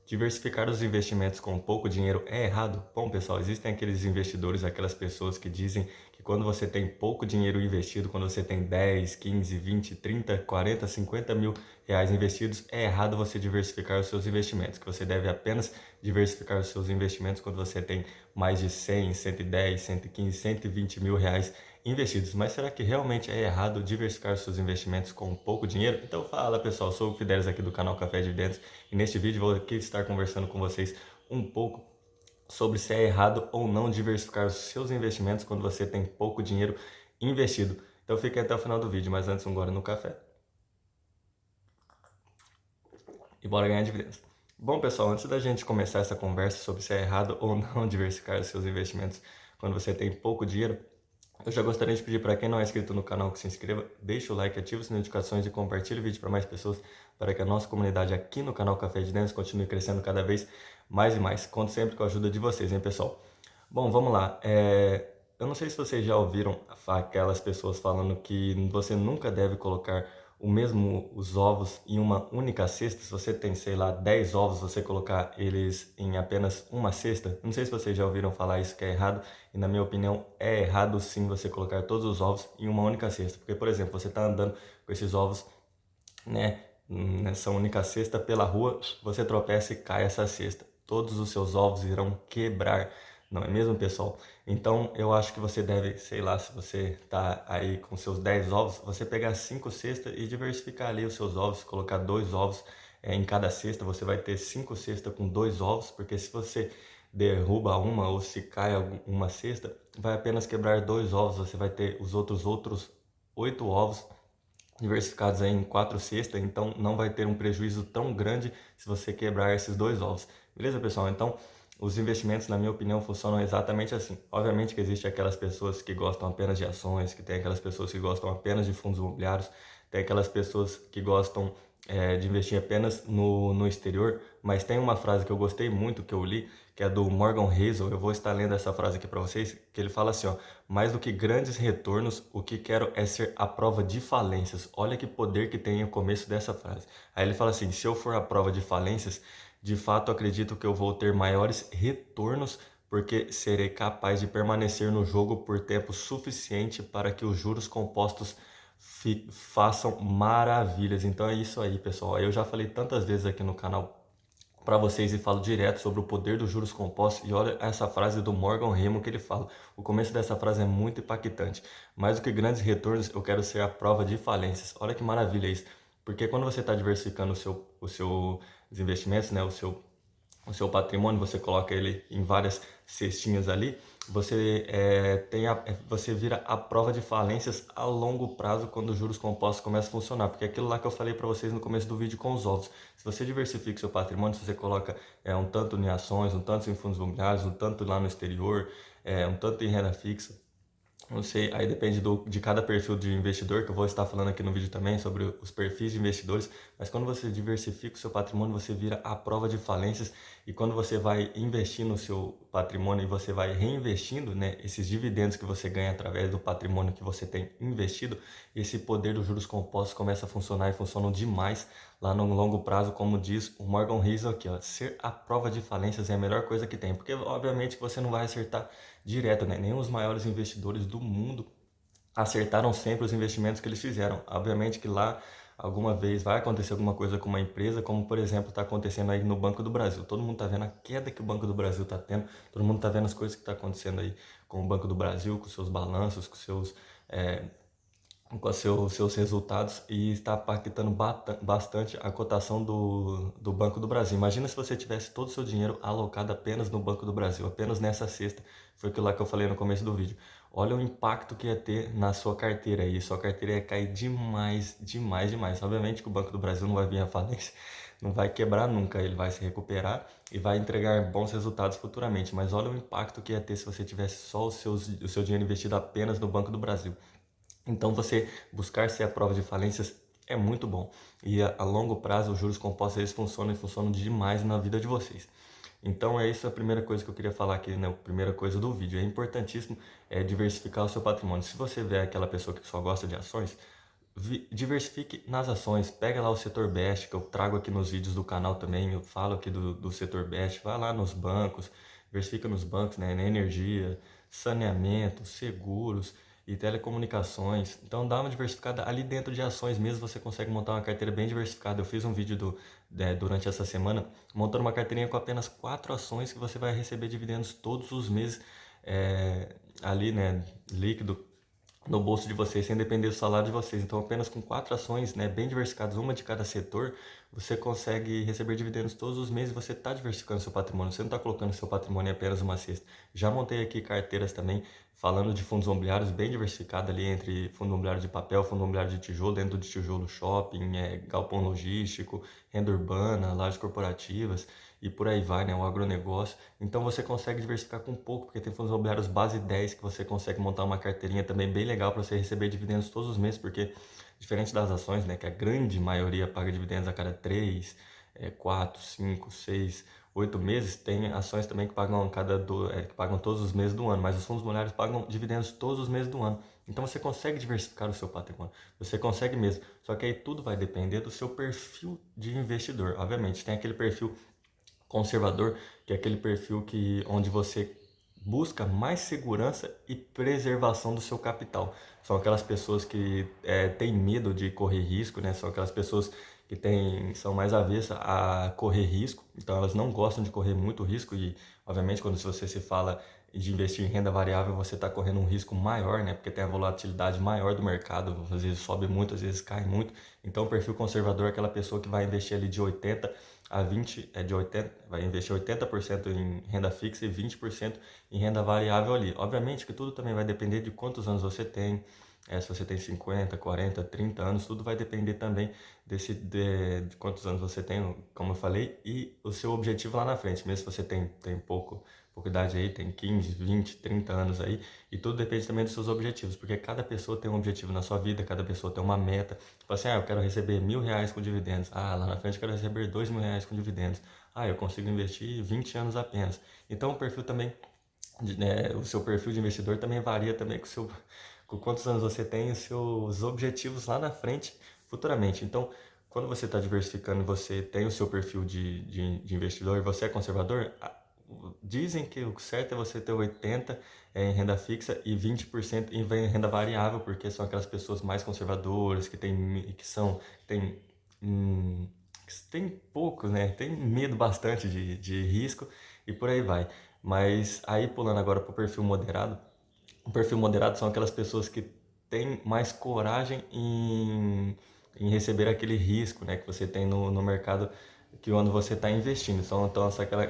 Diversificar os investimentos com pouco dinheiro é errado? Bom, pessoal, existem aqueles investidores, aquelas pessoas que dizem que quando você tem pouco dinheiro investido, quando você tem 10, 15, 20, 30, 40, 50 mil reais investidos, é errado você diversificar os seus investimentos, que você deve apenas diversificar os seus investimentos quando você tem mais de 100, 110, 115, 120 mil reais investidos. Mas será que realmente é errado diversificar os seus investimentos com pouco dinheiro? Então fala, pessoal, sou o Fidelis aqui do canal Café de Dividendos e neste vídeo vou aqui estar conversando com vocês um pouco sobre se é errado ou não diversificar os seus investimentos quando você tem pouco dinheiro investido. Então fique até o final do vídeo, mas antes um gole no café. E bora ganhar dividendos. Bom, pessoal, antes da gente começar essa conversa sobre se é errado ou não diversificar os seus investimentos quando você tem pouco dinheiro, eu já gostaria de pedir para quem não é inscrito no canal que se inscreva, deixe o like, ative as notificações e compartilhe o vídeo para mais pessoas, para que a nossa comunidade aqui no canal Café de Dividendos continue crescendo cada vez mais e mais. Conto sempre com a ajuda de vocês, hein, pessoal? Bom, vamos lá. Eu não sei se vocês já ouviram aquelas pessoas falando que você nunca deve colocar os ovos em uma única cesta. Se você tem, sei lá, 10 ovos, você colocar eles em apenas uma cesta. Não sei se vocês já ouviram falar isso que é errado. E na minha opinião, é errado sim você colocar todos os ovos em uma única cesta. Porque, por exemplo, você está andando com esses ovos, né, nessa única cesta pela rua, você tropeça e cai essa cesta. Todos os seus ovos irão quebrar, não é mesmo, pessoal? Então eu acho que você deve, sei lá, se você tá aí com seus 10 ovos, você pegar 5 cestas e diversificar ali os seus ovos, colocar 2 ovos em cada cesta, você vai ter 5 cestas com 2 ovos, porque se você derruba uma ou se cai uma cesta, vai apenas quebrar 2 ovos, você vai ter os outros 8 ovos diversificados aí em 4 cestas, então não vai ter um prejuízo tão grande se você quebrar esses 2 ovos. Beleza, pessoal? Então, os investimentos, na minha opinião, funcionam exatamente assim. Obviamente que existe aquelas pessoas que gostam apenas de ações, que tem aquelas pessoas que gostam apenas de fundos imobiliários, tem aquelas pessoas que gostam de investir apenas no exterior, mas tem uma frase que eu gostei muito, que eu li, que é do Morgan Housel. Eu vou estar lendo essa frase aqui para vocês, que ele fala assim, ó: mais do que grandes retornos, o que quero é ser a prova de falências. Olha que poder que tem o começo dessa frase. Aí ele fala assim: se eu for a prova de falências, de fato acredito que eu vou ter maiores retornos, porque serei capaz de permanecer no jogo por tempo suficiente para que os juros compostos façam maravilhas. Então é isso aí, pessoal. Eu já falei tantas vezes aqui no canal para vocês e falo direto sobre o poder dos juros compostos. E olha essa frase do Morgan Housel que ele fala. O começo dessa frase é muito impactante. Mais do que grandes retornos, eu quero ser a prova de falências. Olha que maravilha isso. Porque quando você está diversificando os seus investimentos, né, o seu patrimônio, você coloca ele em várias cestinhas ali, você vira a prova de falências a longo prazo quando os juros compostos começam a funcionar, porque é aquilo lá que eu falei para vocês no começo do vídeo com os ovos. Se você diversifica o seu patrimônio, se você coloca um tanto em ações, um tanto em fundos imobiliários, um tanto lá no exterior, um tanto em renda fixa, não sei, aí depende de cada perfil de investidor, que eu vou estar falando aqui no vídeo também sobre os perfis de investidores, mas quando você diversifica o seu patrimônio, você vira a prova de falências, e quando você vai investir no seu patrimônio e você vai reinvestindo, né, esses dividendos que você ganha através do patrimônio que você tem investido, esse poder dos juros compostos começa a funcionar e funcionam demais lá no longo prazo, como diz o Morgan Housel aqui, ó: ser a prova de falências é a melhor coisa que tem, porque obviamente que você não vai acertar direto, né? Nem os maiores investidores do mundo acertaram sempre os investimentos que eles fizeram. Obviamente que lá alguma vez vai acontecer alguma coisa com uma empresa, como por exemplo está acontecendo aí no Banco do Brasil. Todo mundo está vendo a queda que o Banco do Brasil está tendo, todo mundo está vendo as coisas que está acontecendo aí com o Banco do Brasil, com seus balanços, é, com seus resultados, e está impactando bastante a cotação do Banco do Brasil. Imagina se você tivesse todo o seu dinheiro alocado apenas no Banco do Brasil, apenas nessa cesta. Foi aquilo lá que eu falei no começo do vídeo. Olha o impacto que ia ter na sua carteira aí. Sua carteira ia cair demais, demais, demais. Obviamente que o Banco do Brasil não vai vir à falência, não vai quebrar nunca, ele vai se recuperar e vai entregar bons resultados futuramente. Mas olha o impacto que ia ter se você tivesse só o seu dinheiro investido apenas no Banco do Brasil. Então você buscar ser a prova de falências é muito bom. E a longo prazo os juros compostos eles funcionam e funcionam demais na vida de vocês. Então é isso a primeira coisa que eu queria falar aqui, né? A primeira coisa do vídeo. É importantíssimo diversificar o seu patrimônio. Se você vê aquela pessoa que só gosta de ações, diversifique nas ações, pega lá o setor Best, que eu trago aqui nos vídeos do canal também, eu falo aqui do setor Best, vai lá nos bancos, diversifica nos bancos, né, na energia, saneamento, seguros e telecomunicações. Então dá uma diversificada ali dentro de ações mesmo, você consegue montar uma carteira bem diversificada. Eu fiz um vídeo durante essa semana montando uma carteirinha com apenas 4 ações que você vai receber dividendos todos os meses ali, né, líquido no bolso de vocês, sem depender do salário de vocês. Então, apenas com 4 ações, né, bem diversificadas, uma de cada setor, você consegue receber dividendos todos os meses. Você está diversificando seu patrimônio, você não está colocando seu patrimônio em apenas uma cesta. Já montei aqui carteiras também, falando de fundos imobiliários bem diversificado ali entre fundo imobiliário de papel, fundo imobiliário de tijolo, dentro de tijolo shopping, galpão logístico, renda urbana, lajes corporativas e por aí vai, né, o agronegócio. Então você consegue diversificar com pouco, porque tem fundos imobiliários base 10 que você consegue montar uma carteirinha também bem legal para você receber dividendos todos os meses, porque diferente das ações, né, que a grande maioria paga dividendos a cada 3, 4, 5, 6, 8 meses, tem ações também que pagam que pagam todos os meses do ano, mas os fundos imobiliários pagam dividendos todos os meses do ano. Então você consegue diversificar o seu patrimônio, você consegue mesmo. Só que aí tudo vai depender do seu perfil de investidor. Obviamente, tem aquele perfil conservador, que é aquele perfil onde você busca mais segurança e preservação do seu capital. São aquelas pessoas que têm medo de correr risco, né? São aquelas pessoas que são mais avessas a correr risco, então elas não gostam de correr muito risco e, obviamente, quando você se fala de investir em renda variável, você está correndo um risco maior, né? Porque tem a volatilidade maior do mercado, às vezes sobe muito, às vezes cai muito. Então, o perfil conservador é aquela pessoa que vai investir ali de 80 a 20, de 80, vai investir 80% em renda fixa e 20% em renda variável ali. Obviamente que tudo também vai depender de quantos anos você tem, se você tem 50, 40, 30 anos, tudo vai depender também de quantos anos você tem, como eu falei, e o seu objetivo lá na frente. Mesmo se você tem pouca idade aí, tem 15, 20, 30 anos aí, e tudo depende também dos seus objetivos, porque cada pessoa tem um objetivo na sua vida, cada pessoa tem uma meta. Tipo assim, eu quero receber R$ 1.000 com dividendos. Lá na frente eu quero receber R$ 2.000 com dividendos. Eu consigo investir 20 anos apenas. Então o perfil também, o seu perfil de investidor também varia também com quantos anos você tem e os seus objetivos lá na frente, futuramente. Então, quando você está diversificando e você tem o seu perfil de investidor e você é conservador, dizem que o certo é você ter 80% em renda fixa e 20% em renda variável, porque são aquelas pessoas mais conservadoras, têm, hum, que têm pouco, né? Tem medo bastante de risco e por aí vai. Mas aí pulando agora para o perfil moderado são aquelas pessoas que têm mais coragem em receber aquele risco, né, que você tem no mercado que onde você está investindo. São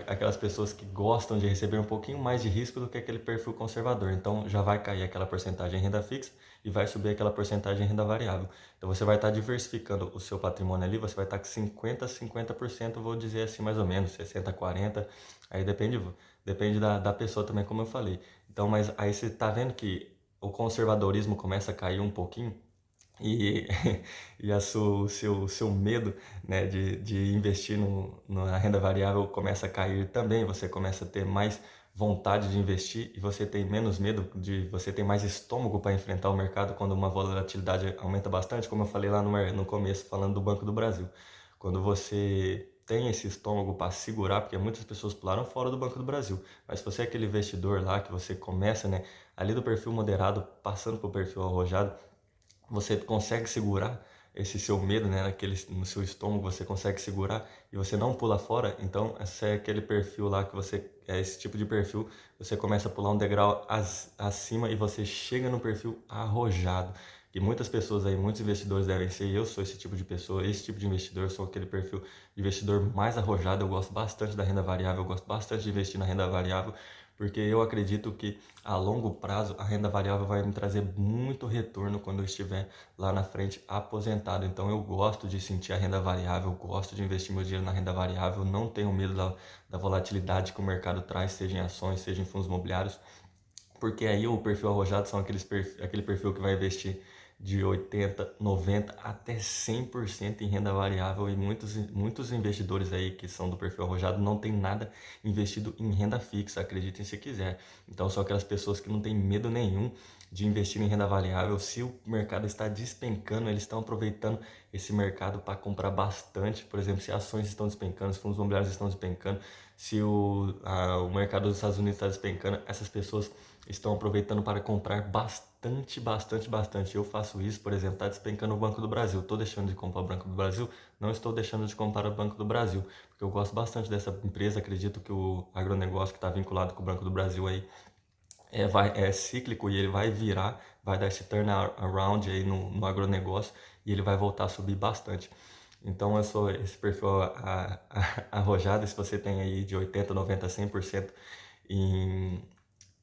aquelas pessoas que gostam de receber um pouquinho mais de risco do que aquele perfil conservador. Então já vai cair aquela porcentagem em renda fixa e vai subir aquela porcentagem em renda variável. Então você vai estar diversificando o seu patrimônio ali, você vai estar com 50%, vou dizer assim mais ou menos, 60, 40, aí depende da pessoa também, como eu falei. Então, mas aí você está vendo que o conservadorismo começa a cair um pouquinho e, o seu medo, né, de investir na renda variável começa a cair também. Você começa a ter mais vontade de investir e você tem menos medo, você tem mais estômago para enfrentar o mercado quando uma volatilidade aumenta bastante, como eu falei lá no começo, falando do Banco do Brasil. Quando você tem esse estômago para segurar, porque muitas pessoas pularam fora do Banco do Brasil, mas se você é aquele investidor lá que você começa, né, ali do perfil moderado, passando para o perfil arrojado, você consegue segurar esse seu medo, né, no seu estômago, você consegue segurar e você não pula fora. Então, esse é aquele perfil lá que esse tipo de perfil, você começa a pular um degrau acima e você chega no perfil arrojado. E muitas pessoas aí, muitos investidores devem ser, e eu sou esse tipo de pessoa, esse tipo de investidor, eu sou aquele perfil de investidor mais arrojado. Eu gosto bastante da renda variável, eu gosto bastante de investir na renda variável, porque eu acredito que a longo prazo a renda variável vai me trazer muito retorno quando eu estiver lá na frente aposentado. Então eu gosto de sentir a renda variável, eu gosto de investir meu dinheiro na renda variável, não tenho medo da volatilidade que o mercado traz, seja em ações, seja em fundos imobiliários, porque aí o perfil arrojado são aquele perfil que vai investir de 80, 90 até 100% em renda variável, e muitos investidores aí que são do perfil arrojado não tem nada investido em renda fixa, acreditem se quiser. Então são aquelas pessoas que não têm medo nenhum de investir em renda variável. Se o mercado está despencando, eles estão aproveitando esse mercado para comprar bastante. Por exemplo, se ações estão despencando, se fundos imobiliários estão despencando, se o mercado dos Estados Unidos está despencando, essas pessoas estão aproveitando para comprar bastante, bastante, bastante. Eu faço isso, por exemplo, está despencando o Banco do Brasil. Estou deixando de comprar o Banco do Brasil? Não estou deixando de comprar o Banco do Brasil, porque eu gosto bastante dessa empresa. Acredito que o agronegócio que está vinculado com o Banco do Brasil aí é cíclico, e ele vai virar, vai dar esse turnaround aí no agronegócio, e ele vai voltar a subir bastante. Então eu sou esse perfil arrojado. Se você tem aí de 80, 90, 100% em,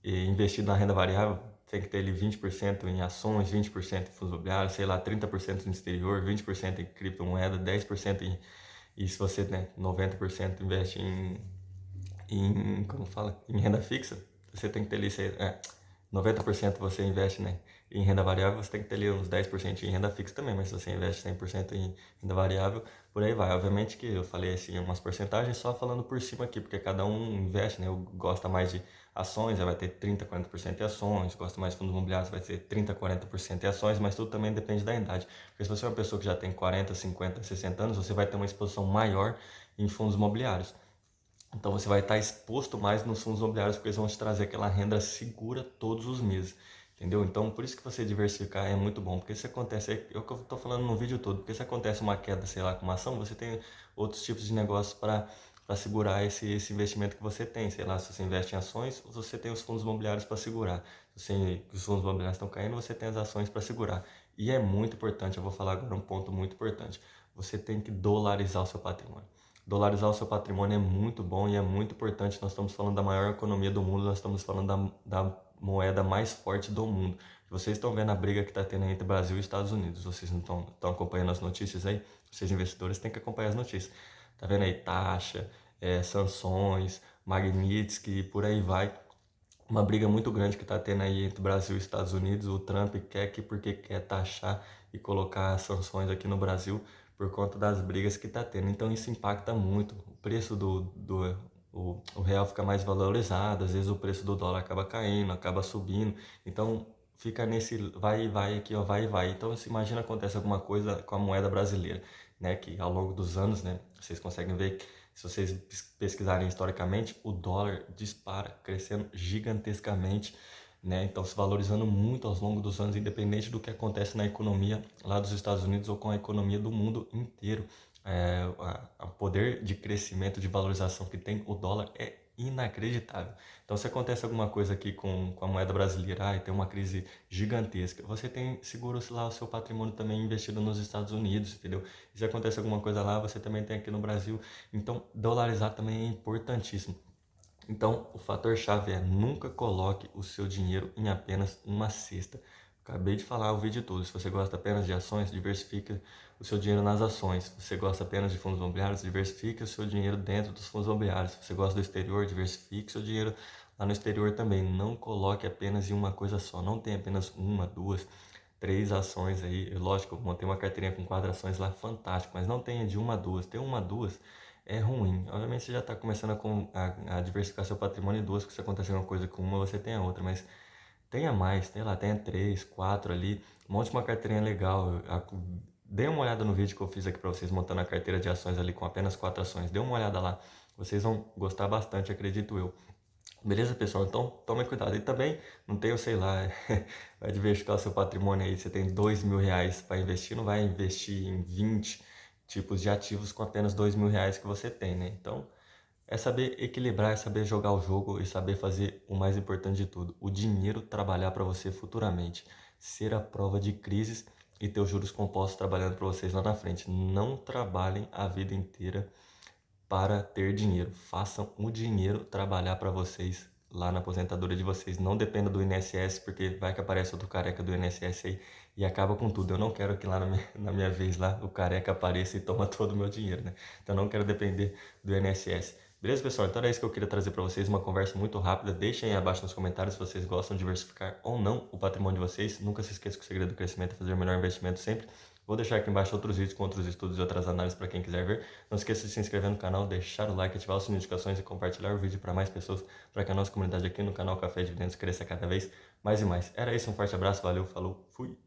investido na renda variável, tem que ter ali 20% em ações, 20% em fundos imobiliários, sei lá, 30% no exterior, 20% em criptomoeda, 10% e se você, né, 90% investe como fala, em renda fixa, você tem que ter ali, 90% você investe, né, em renda variável, você tem que ter ali uns 10% em renda fixa também, mas se você investe 100% em renda variável, por aí vai. Obviamente que eu falei assim umas porcentagens só falando por cima aqui, porque cada um investe, né, gosta mais de ações, vai ter 30, 40% em ações, gosta mais de fundos imobiliários, vai ter 30, 40% em ações, mas tudo também depende da idade, porque se você é uma pessoa que já tem 40, 50, 60 anos, você vai ter uma exposição maior em fundos imobiliários. Então você vai estar exposto mais nos fundos imobiliários, porque eles vão te trazer aquela renda segura todos os meses, entendeu? Então por isso que você diversificar é muito bom, porque se acontece, é o que eu estou falando no vídeo todo, porque se acontece uma queda, sei lá, com uma ação, você tem outros tipos de negócios para segurar esse investimento que você tem. Sei lá, se você investe em ações, você tem os fundos imobiliários para segurar. Se os fundos imobiliários estão caindo, você tem as ações para segurar. E é muito importante, eu vou falar agora um ponto muito importante, você tem que dolarizar o seu patrimônio. Dolarizar o seu patrimônio é muito bom e é muito importante. Nós estamos falando da maior economia do mundo, nós estamos falando da moeda mais forte do mundo. Vocês estão vendo a briga que está tendo entre Brasil e Estados Unidos. Vocês não estão acompanhando as notícias aí? Vocês investidores têm que acompanhar as notícias. Tá vendo aí? Taxa, sanções, Magnitsky, por aí vai. Uma briga muito grande que está tendo aí entre Brasil e Estados Unidos. O Trump porque quer taxar e colocar sanções aqui no Brasil por conta das brigas que está tendo. Então isso impacta muito. O preço o real fica mais valorizado, às vezes o preço do dólar acaba caindo, acaba subindo. Então fica nesse vai e vai aqui, ó, vai e vai. Então se imagina acontece alguma coisa com a moeda brasileira, né, que ao longo dos anos, né, vocês conseguem ver que se vocês pesquisarem historicamente, o dólar dispara, crescendo gigantescamente, né? Então se valorizando muito ao longo dos anos, independente do que acontece na economia lá dos Estados Unidos ou com a economia do mundo inteiro. O poder de crescimento, de valorização que tem o dólar é inacreditável. Então se acontece alguma coisa aqui com a moeda brasileira, e tem uma crise gigantesca, você tem seguro lá o seu patrimônio também investido nos Estados Unidos, entendeu? E se acontece alguma coisa lá, você também tem aqui no Brasil. Então dolarizar também é importantíssimo. Então, o fator chave é nunca coloque o seu dinheiro em apenas uma cesta. Acabei de falar o vídeo todo. Se você gosta apenas de ações, diversifique o seu dinheiro nas ações. Se você gosta apenas de fundos imobiliários, diversifique o seu dinheiro dentro dos fundos imobiliários. Se você gosta do exterior, diversifique o seu dinheiro lá no exterior também. Não coloque apenas em uma coisa só. Não tenha apenas uma, duas, três ações aí. Lógico, eu montei uma carteirinha com 4 ações lá, fantástico. Mas não tenha de uma a duas. Ter uma a duas é ruim. Obviamente você já está começando a diversificar seu patrimônio em duas, que se acontecer uma coisa com uma, você tem a outra, mas tenha mais, tenha três, quatro ali, monte uma carteirinha legal. Dê uma olhada no vídeo que eu fiz aqui para vocês montando a carteira de ações ali com apenas 4 ações. Dê uma olhada lá, vocês vão gostar bastante, acredito eu. Beleza, pessoal? Então, tome cuidado. E também, não tenho, sei lá, vai diversificar o seu patrimônio aí. Você tem R$ 2.000 para investir, não vai investir em 20 tipos de ativos com apenas R$ 2.000 que você tem, né? Então, é saber equilibrar, é saber jogar o jogo e saber fazer o mais importante de tudo, o dinheiro trabalhar para você futuramente, ser a prova de crises e ter os juros compostos trabalhando para vocês lá na frente. Não trabalhem a vida inteira para ter dinheiro. Façam o dinheiro trabalhar para vocês lá na aposentadoria de vocês. Não dependa do INSS, porque vai que aparece outro careca do INSS aí e acaba com tudo. Eu não quero que lá na minha vez lá o careca apareça e toma todo o meu dinheiro, né? Então eu não quero depender do INSS. Beleza, pessoal? Então era isso que eu queria trazer para vocês, uma conversa muito rápida. Deixem aí abaixo nos comentários se vocês gostam de diversificar ou não o patrimônio de vocês. Nunca se esqueça que o segredo do crescimento é fazer o melhor investimento sempre. Vou deixar aqui embaixo outros vídeos com outros estudos e outras análises para quem quiser ver. Não esqueça de se inscrever no canal, deixar o like, ativar as notificações e compartilhar o vídeo para mais pessoas, para que a nossa comunidade aqui no canal Café Dividendos cresça cada vez mais e mais. Era isso, um forte abraço, valeu, falou, fui!